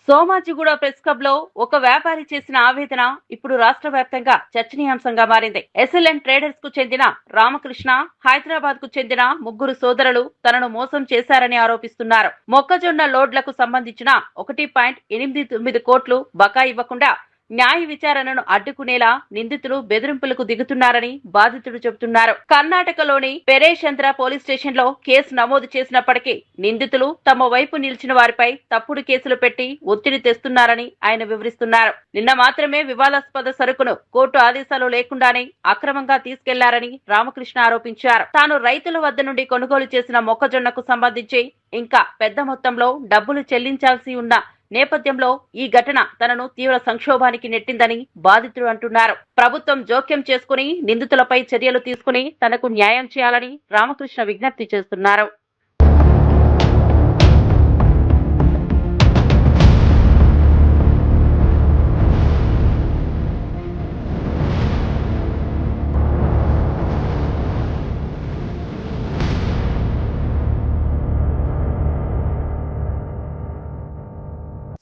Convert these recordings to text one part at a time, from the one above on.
Somajiguda press club లో ఒక వ్యాపారి చేసిన ఆవేదన ఇప్పుడు రాష్ట్ర వ్యాప్తంగా చర్చనీయాంశంగా మారింది. ఎస్ఎల్ఎన్ ట్రేడర్స్ కు చెందిన రామకృష్ణ, హైదరాబాద్ కు చెందిన ముగ్గురు సోదరులు తనను మోసం చేశారని ఆరోపిస్తున్నారు. మొక్కజొన్న లోడ్లకు సంబంధించిన 1.89 కోట్లు బకాయి ఇవ్వకుండా న్యాయ విచారణను అడ్డుకునేలా నిందితులు బెదిరింపులకు దిగుతున్నారని బాధితుడు చెబుతున్నారు. కర్ణాటకలోని పెరేషంద్ర పోలీస్ స్టేషన్ లో కేసు నమోదు చేసినప్పటికీ నిందితులు తమ వైపు నిలిచిన వారిపై తప్పుడు కేసులు పెట్టి ఒత్తిడి తెస్తున్నారని ఆయన వివరిస్తున్నారు. నిన్న మాత్రమే వివాదాస్పద సరుకును కోర్టు ఆదేశాలు లేకుండానే అక్రమంగా తీసుకెళ్లారని రామకృష్ణ ఆరోపించారు. తాను రైతుల వద్ద నుండి కొనుగోలు చేసిన మొక్కజొన్నకు సంబంధించి ఇంకా పెద్ద మొత్తంలో డబ్బులు చెల్లించాల్సి ఉన్న నేపథ్యంలో ఈ ఘటన తనను తీవ్ర సంక్షోభానికి నెట్టిందని బాధితుడు అంటున్నారు. ప్రభుత్వం జోక్యం చేసుకుని నిందితులపై చర్యలు తీసుకుని తనకు న్యాయం చేయాలని రామకృష్ణ విజ్ఞప్తి చేస్తున్నారు.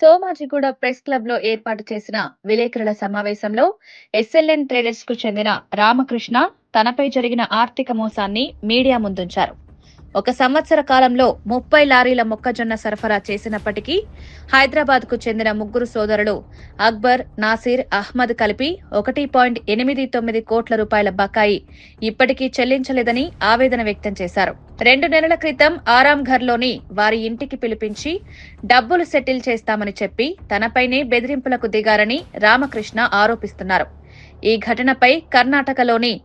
సోమాజిగూడ ప్రెస్ క్లబ్ లో ఏర్పాటు చేసిన విలేకరుల సమావేశంలో ఎస్ఎల్ఎన్ ట్రేడర్స్ కు చెందిన రామకృష్ణ తనపై జరిగిన ఆర్థిక మోసాన్ని మీడియా ముందుంచారు. 1 సంవత్సర కాలంలో 30 లారీల మొక్కజొన్న సరఫరా చేసినప్పటికీ హైదరాబాద్ కు చెందిన ముగ్గురు సోదరులు అక్బర్, నాసిర్, అహ్మద్ కలిపి 1.89 కోట్ల రూపాయల బకాయి ఇప్పటికీ చెల్లించలేదని ఆవేదన వ్యక్తం చేశారు. 2 నెలల క్రితం ఆరాంఘర్లోని వారి ఇంటికి పిలిపించి డబ్బులు సెటిల్ చేస్తామని చెప్పి తనపైనే బెదిరింపులకు దిగారని రామకృష్ణ ఆరోపిస్తున్నారు. ఈ ఘటనపై కర్ణాటకలోని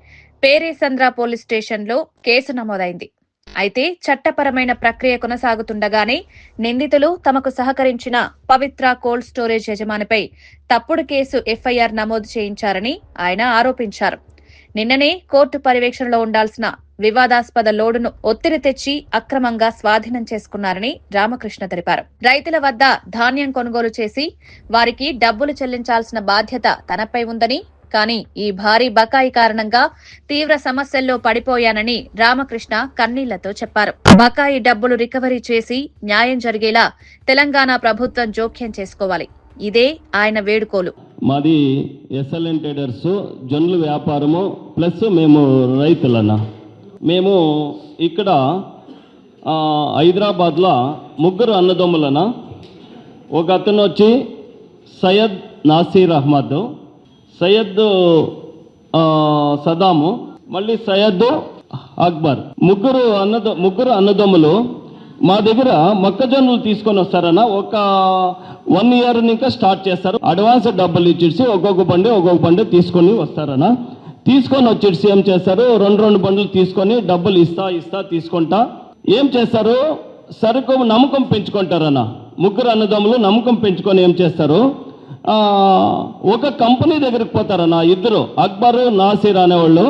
పేరేసంద్ర పోలీస్ స్టేషన్లో కేసు నమోదైంది. అయితే చట్టపరమైన ప్రక్రియ కొనసాగుతుండగానే నిందితులు తమకు సహకరించిన పవిత్ర కోల్డ్ స్టోరేజ్ యజమానిపై తప్పుడు కేసు ఎఫ్ఐఆర్ నమోదు చేయించారని ఆయన ఆరోపించారు. నిన్ననే కోర్టు పర్యవేక్షణలో ఉండాల్సిన వివాదాస్పద లోడును ఒత్తిడి తెచ్చి అక్రమంగా స్వాధీనం చేసుకున్నారని రామకృష్ణ తెలిపారు. రైతుల వద్ద ధాన్యం కొనుగోలు చేసి వారికి డబ్బులు చెల్లించాల్సిన బాధ్యత తనపై ఉందని, కానీ ఈ భారీ బకాయి కారణంగా తీవ్ర సమస్యల్లో పడిపోయానని రామకృష్ణ కన్నీళ్లతో చెప్పారు. బకాయి డబ్బులు రికవరీ చేసి న్యాయం జరిగేలా తెలంగాణ ప్రభుత్వం జోక్యం చేసుకోవాలి. ఇదే ఆయన వేడుకోలు. మాది ఎస్ఎల్ఎన్ ట్రేడర్స్ జొన్నల వ్యాపారము ప్లస్ మేము రైతులన్న. మేము ఇక్కడ హైదరాబాద్లో ముగ్గురు అన్నదమ్ములన. ఒక అతను వచ్చి సయ్యద్ నాసీర్ అహ్మద్, సయ్యద్ సదాము, మళ్ళీ సయ్యద్ అక్బర్. ముగ్గురు అన్నదమ్ములు మా దగ్గర మొక్కజొన్నలు తీసుకొని వస్తారన్న. ఒక 1 ఇయర్ ఇంకా స్టార్ట్ చేస్తారు. అడ్వాన్స్ డబ్బులు ఇచ్చేసి ఒక్కొక్క బండి తీసుకొని వస్తారన్న. తీసుకొని వచ్చేసి ఏం చేస్తారు, 2 బండ్లు తీసుకొని డబ్బులు ఇస్తా తీసుకుంటా ఏం చేస్తారు, సరుకు నమ్మకం పెంచుకుంటారన్న. ముగ్గురు అన్నదమ్ములు నమ్మకం పెంచుకొని ఏం చేస్తారు, ఒక కంపెనీ దగ్గరికి పోతారన్న. ఇద్దరు అక్బర్, నాసిర్ అనేవాళ్ళు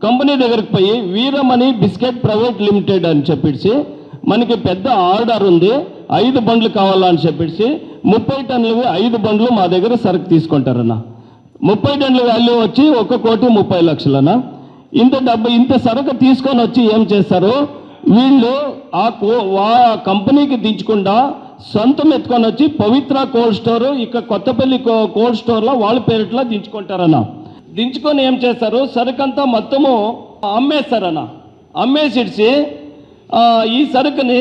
కంపెనీ దగ్గరికి పోయి వీరమణి బిస్కెట్ ప్రైవేట్ లిమిటెడ్ అని చెప్పేసి మనకి పెద్ద ఆర్డర్ ఉంది, 5 బండ్లు కావాలని చెప్పేసి 30 టన్నులవి 5 బండ్లు మా దగ్గర సరుకు తీసుకుంటారన్న. 30 టన్నుల వాల్యూ వచ్చి 1,30,00,000 ఇంత సరుకు తీసుకొని వచ్చి ఏం చేస్తారు, వీళ్ళు ఆ కంపెనీకి దించకుండా సొంతం ఎత్తుకొని వచ్చి పవిత్ర కోల్డ్ స్టోర్ ఇక్కడ కొత్తపల్లి కోల్డ్ స్టోర్లో వాళ్ళ పేరిట్లో దించుకుంటారన్న. దించుకొని ఏం చేస్తారు, సరుకంతా మొత్తము అమ్మేస్తారన్న. అమ్మేసిడిచి ఈ సరుకుని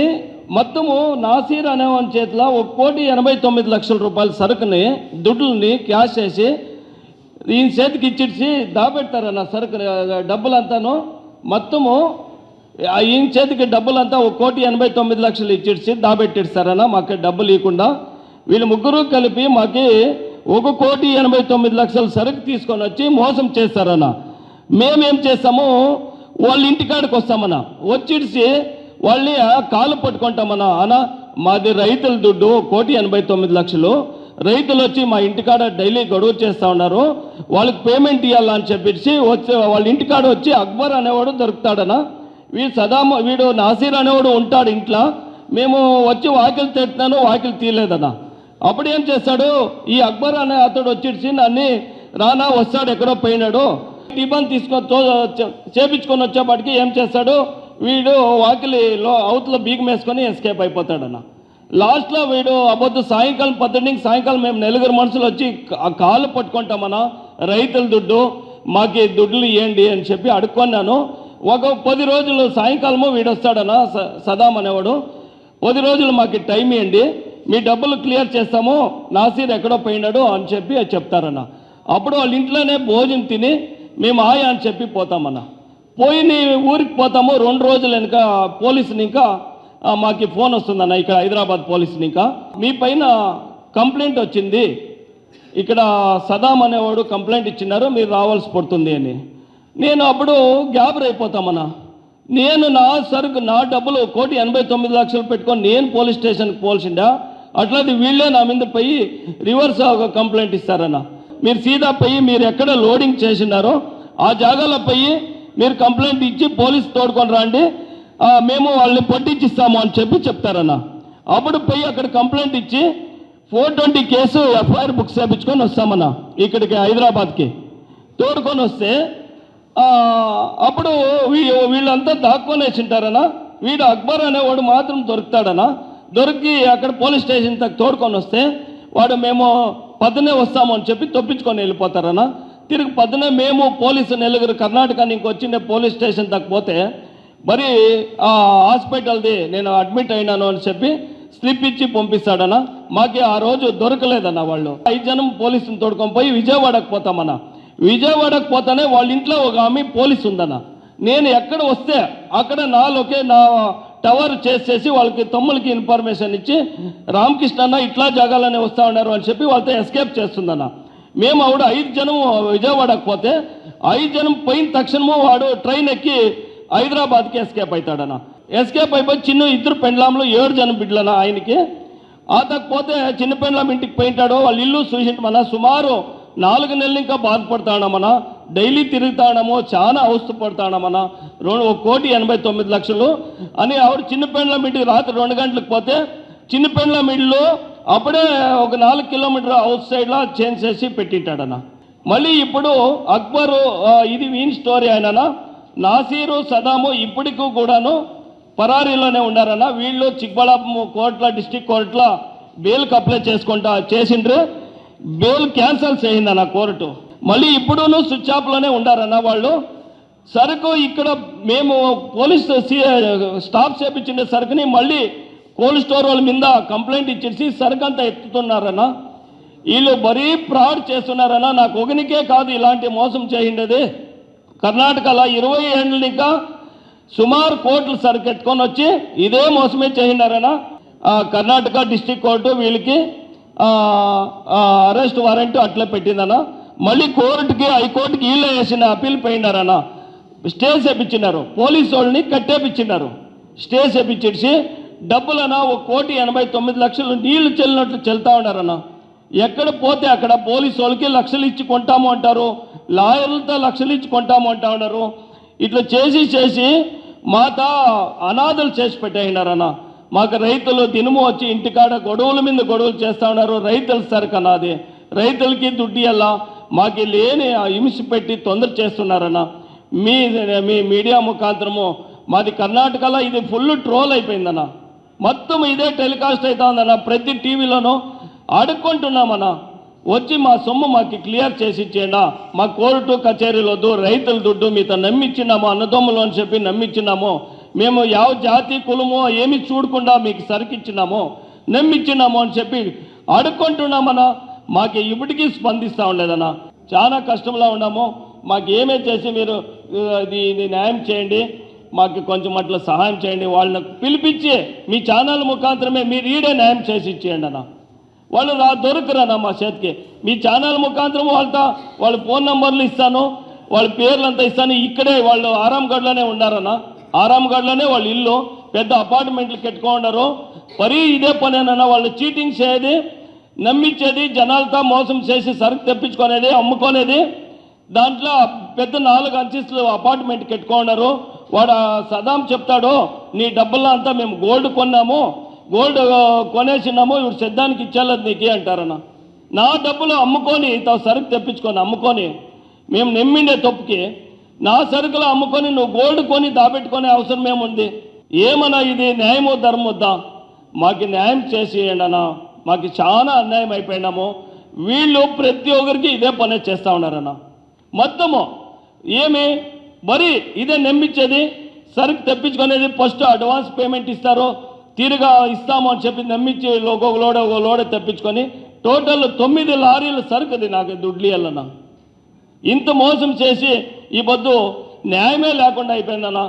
మొత్తము నాసీర్ అనేవాని చేతిలో 1,89,00,000 రూపాయల సరుకుని దుడ్డుల్ని క్యాష్ చేసి ఈయన చేతికి ఇచ్చిడిచి దాబెడతారన్న. సరుకు డబ్బులంతాను మొత్తము ఈయన చేతికి డబ్బులంతా 1,89,00,000 ఇచ్చిడిచి దాబెట్టిస్తారన్న. మాకు డబ్బులు ఇవ్వకుండా వీళ్ళు ముగ్గురు కలిపి మాకు 1,89,00,000 సరుకు తీసుకొని వచ్చి మోసం చేస్తారన్న. మేమేం చేస్తాము, వాళ్ళ ఇంటికాడికి వస్తామన్న. వచ్చిడిచి వాళ్ళని కాలు పట్టుకుంటామన్న. అన్న మాది రైతుల దుడ్డు 1,89,00,000, రైతులు వచ్చి మా ఇంటికాడ డైలీ గడువు చేస్తూ ఉన్నారు, వాళ్ళకి పేమెంట్ ఇవ్వాలని చెప్పేసి వాళ్ళ ఇంటికాడ వచ్చి అక్బర్ అనేవాడు దొరుకుతాడన్న. వీడు నాసీర్ అనేవాడు ఉంటాడు ఇంట్లో. మేము వచ్చి వాకిలు తెట్టున్నాను, వాకిలు తీయలేదన్న. అప్పుడు ఏం చేస్తాడు, ఈ అక్బర్ అనే అతడు వచ్చి నన్ను రానా వస్తాడు, ఎక్కడో పోయినాడు, టిఫన్ చేపించుకొని వచ్చేప్పటికి ఏం చేస్తాడు, వీడు వాకిలిలో అవతల బీగం వేసుకొని ఎస్కేప్ అయిపోతాడన్న. లాస్ట్లో వీడు అబద్ధం సాయంకాలం 10ంటికి సాయంకాలం మేము నలుగురు మనుషులు వచ్చి ఆ కాళ్ళు పట్టుకుంటామన్నా, రైతుల దుడ్డు మాకు దుడ్లు ఇవ్వండి అని చెప్పి అడుక్కున్నాను. ఒక 10 రోజులు సాయంకాలము వీడు వస్తాడన్నా సదాం అనేవాడు, 10 రోజులు మాకు టైం ఇవ్వండి, మీ డబ్బులు క్లియర్ చేస్తాము, నాసీర్ ఎక్కడో పోయినాడు అని చెప్పి చెప్తారన్న. అప్పుడు వాళ్ళ ఇంట్లోనే భోజనం తిని మేము ఆయా అని చెప్పి పోతామన్నా. పోయి ఊరికి పోతాము. 2 రోజులు వెనుక పోలీసుని ఇంకా మాకు ఫోన్ వస్తుందన్న, ఇక్కడ హైదరాబాద్ పోలీసుని ఇంకా మీ పైన కంప్లైంట్ వచ్చింది, ఇక్కడ సదాం అనేవాడు కంప్లైంట్ ఇచ్చినారు, మీరు రావాల్సి పడుతుంది అని. నేను అప్పుడు గ్యాబర్ అయిపోతామన్నా. నేను నా సరుకు నా డబ్బులు 1,89,00,000 పెట్టుకొని నేను పోలీస్ స్టేషన్కి పోల్సిండా, అట్లాంటి వీళ్ళే నా మీద పోయి రివర్స్ కంప్లైంట్ ఇస్తారన్న. మీరు సీదా పోయి మీరు ఎక్కడ లోడింగ్ చేసినారో ఆ జాగాలో పోయి మీరు కంప్లైంట్ ఇచ్చి పోలీస్ తోడుకొని రండి, మేము వాళ్ళని పట్టించిస్తాము అని చెప్పి చెప్తారన్న. అప్పుడు పోయి అక్కడ కంప్లైంట్ ఇచ్చి 420 కేసు ఎఫ్ఐఆర్ బుక్స్ చేయించుకొని వస్తామన్న. ఇక్కడికి హైదరాబాద్కి తోడుకొని వస్తే అప్పుడు వీళ్ళంతా దాక్కొనేసింటారన్నా. వీడు అక్బర్ అనేవాడు మాత్రం దొరుకుతాడన్నా. దొరికి అక్కడ పోలీస్ స్టేషన్ తోడుకొని వస్తే వాడు మేము 10నే వస్తాము అని చెప్పి తప్పించుకొని వెళ్ళిపోతారన్నా. తిరిగి 10నే మేము పోలీసు నలుగురు కర్ణాటక నుంచి వచ్చిండే పోలీస్ స్టేషన్ పోతే మరి హాస్పిటల్ది నేను అడ్మిట్ అయినాను అని చెప్పి స్లిప్ ఇచ్చి పంపిస్తాడన్నా. మాకు ఆ రోజు దొరకలేదన్న. వాళ్ళు 5 జనం పోలీసుని తోడుకొని పోయి విజయవాడకు పోతామన్నా. విజయవాడకు పోతానే వాళ్ళ ఇంట్లో ఒక ఆమె పోలీసు ఉందన్న. నేను ఎక్కడ వస్తే అక్కడ నాలోకే నా టవర్ చేసేసి వాళ్ళకి తమ్ములకి ఇన్ఫర్మేషన్ ఇచ్చి రామకృష్ణ అన్న ఇట్లా జాగాలనే వస్తూ ఉన్నారు అని చెప్పి వాళ్ళతో ఎస్కేప్ చేస్తుందన్న. మేము ఆవిడ 5 జనం విజయవాడకు పోతే 5 జనం పోయిన తక్షణము వాడు ట్రైన్ ఎక్కి హైదరాబాద్కి ఎస్కేప్ అవుతాడన్న. ఎస్కేప్ అయిపోయి చిన్న 2 పెండ్లాంలు 7 జనం బిడ్డలన్న ఆయనకి. పోతే చిన్న పెండ్లాం ఇంటికి పోయింటాడు, వాళ్ళ ఇల్లు చూసింటమన్నా. సుమారు 4 నెలలు ఇంకా బాధపడతాడమన్నా. డైలీ తిరుగుతాడమో, చాలా అవస్థ పడతాడమన్నా. 1,89,00,000 అని ఆవిడ చిన్న పెండ్లాం ఇంటికి రాత్రి 2 గంటలకు పోతే చిన్న పెండ్లాం ఇల్లు అప్పుడే ఒక 4 కిలోమీటర్ అవుట్ సైడ్లో చేంజ్ చేసి పెట్టింటాడన్న. మళ్ళీ ఇప్పుడు అక్బరు ఇది వీన్ స్టోరీ అయినా నాసీరు సదాము ఇప్పటికీ కూడాను పరారీలోనే ఉండారన్న. వీళ్ళు చిక్బళ్ళాపురం కోర్టులో డిస్ట్రిక్ట్ కోర్టులో బెయిల్కి అప్లై చేసిండ్రు. బెయిల్ క్యాన్సల్ చేసిందన్న కోర్టు. మళ్ళీ ఇప్పుడును స్విచ్ ఆఫ్లోనే ఉండారన్న వాళ్ళు. సరుకు ఇక్కడ మేము పోలీస్ స్టాప్ చేపించిన సరుకుని మళ్ళీ కోల్డ్ స్టోర్ వాళ్ళ మీద కంప్లైంట్ ఇచ్చేసి సరుకు అంతా ఎత్తుతున్నారన్న. వీళ్ళు మరీ ఫ్రాడ్ చేస్తున్నారన్న. నాకు ఒకనికే కాదు ఇలాంటి మోసం చేయండేది. కర్ణాటకలో 20 ఏళ్ళ ఇంకా సుమారు కోట్లు సరుకు ఎత్తుకొని వచ్చి ఇదే మోసమే చేసినారన్న. కర్ణాటక డిస్ట్రిక్ట్ కోర్టు వీళ్ళకి అరెస్ట్ వారెంట్ అట్లా పెట్టిందన్న. మళ్ళీ కోర్టుకి హైకోర్టుకి వీళ్ళే వేసిన అప్పీల్ పోయినారన్న. స్టే చేపించినారు, పోలీసు వాళ్ళని కట్టేపించినారు. స్టే చేపించేసి డబ్బులన్నా 1,89,00,000 నీళ్లు చెల్లినట్లు చెల్తా ఉన్నారన్న. ఎక్కడ పోతే అక్కడ పోలీసు వాళ్ళకి లక్షలు ఇచ్చి కొంటాము అంటారు, లాయర్లతో లక్షలు ఇచ్చి కొంటాము అంటా ఉన్నారు. ఇట్లా చేసి మాత అనాథలు చేసి పెట్టేసినారన్న. మాకు రైతులు దినము వచ్చి ఇంటికాడ గొడవల మీద గొడవలు చేస్తూ ఉన్నారు. రైతుల సరుకు అన్నది, రైతులకి దుడ్డు ఎలా మాకు లేని హింస పెట్టి తొందర చేస్తున్నారన్న. మీ మీడియా ముఖాంతరము మాది కర్ణాటకలో ఇది ఫుల్ ట్రోల్ అయిపోయిందన్న. మొత్తం ఇదే టెలికాస్ట్ అవుతా ఉందన్న. ప్రతి టీవీలోనూ అడుక్కుంటున్నామన్న. వచ్చి మా సొమ్ము మాకు క్లియర్ చేసి ఇచ్చేయండి. మా కోర్టు కచేరీలు వద్దు, రైతుల దుడ్డు మీతో నమ్మిచ్చినాము, అన్నదమ్ములు అని చెప్పి నమ్మిచ్చినాము. మేము ಯಾವ జాతి కులమో ఏమి చూడకుండా మీకు సరికిచ్చినామో నమ్మిచ్చినాము అని చెప్పి అడుక్కుంటున్నామన్నా. మాకు ఇప్పటికీ స్పందిస్తూ ఉండలేదన్న. చాలా కష్టంలో ఉన్నాము. మాకు ఏమే చేసి మీరు ఇది న్యాయం చేయండి, మాకు కొంచెం అట్లా సహాయం చేయండి. వాళ్ళని పిలిపించి మీ ఛానల్ ముఖాంతరమే మీరు ఈడే న్యాయం చేసి ఇచ్చేయండి అన్న. వాళ్ళు దొరకరన్న మా చేతికి. మీ ఛానల్ ముఖాంతరం వాళ్ళ ఫోన్ నంబర్లు ఇస్తాను, వాళ్ళ పేర్లంతా ఇస్తాను. ఇక్కడే వాళ్ళు ఆరాంగఢ్లోనే ఉన్నారన్న. ఆరాంగఢ్లోనే వాళ్ళ ఇల్లు, పెద్ద అపార్ట్మెంట్లు కట్టుకున్నారు. మరీ ఇదే పనేనన్న. వాళ్ళు చీటింగ్ చేయది, నమ్మించేది, జనాలతో మోసం చేసి సరుకు తెప్పించుకునేది, అమ్ముకునేది. దాంట్లో పెద్ద 4 అంతస్తులు అపార్ట్మెంట్ కట్టుకున్నారు. వాడు సదాం చెప్తాడు, నీ డబ్బుల్లో అంతా మేము గోల్డ్ కొన్నాము, గోల్డ్ కొనేసినాము, ఇప్పుడు సిద్ధానికి ఇచ్చేలేదు నీకు అంటారన్న. నా డబ్బులు అమ్ముకొని సరుకు తెప్పించుకొని అమ్ముకొని మేము నమ్మిండే తప్పుకి నా సరుకులు అమ్ముకొని నువ్వు గోల్డ్ కొని దాబెట్టుకునే అవసరం ఏముంది? ఏమన్నా ఇది న్యాయమో ధర్మొద్దా? మాకు న్యాయం చేసేయండి అన్న, మాకు చాలా అన్యాయం అయిపోయినాము. వీళ్ళు ప్రతి ఒక్కరికి ఇదే పని చేస్తూ ఉన్నారన్న. మొత్తము ఏమి మరి ఇదే నమ్మించేది, సరుకు తెప్పించుకునేది, ఫస్ట్ అడ్వాన్స్ పేమెంట్ ఇస్తారు, తీరుగా ఇస్తాము అని చెప్పి నమ్మించి ఒక లోడ తెప్పించుకొని టోటల్ 9 లారీల సరుకుది నాకు దుడ్లు వెళ్ళన్నా. ఇంత మోసం చేసి ఈ పొద్దు న్యాయమే లేకుండా అయిపోయిందన్న.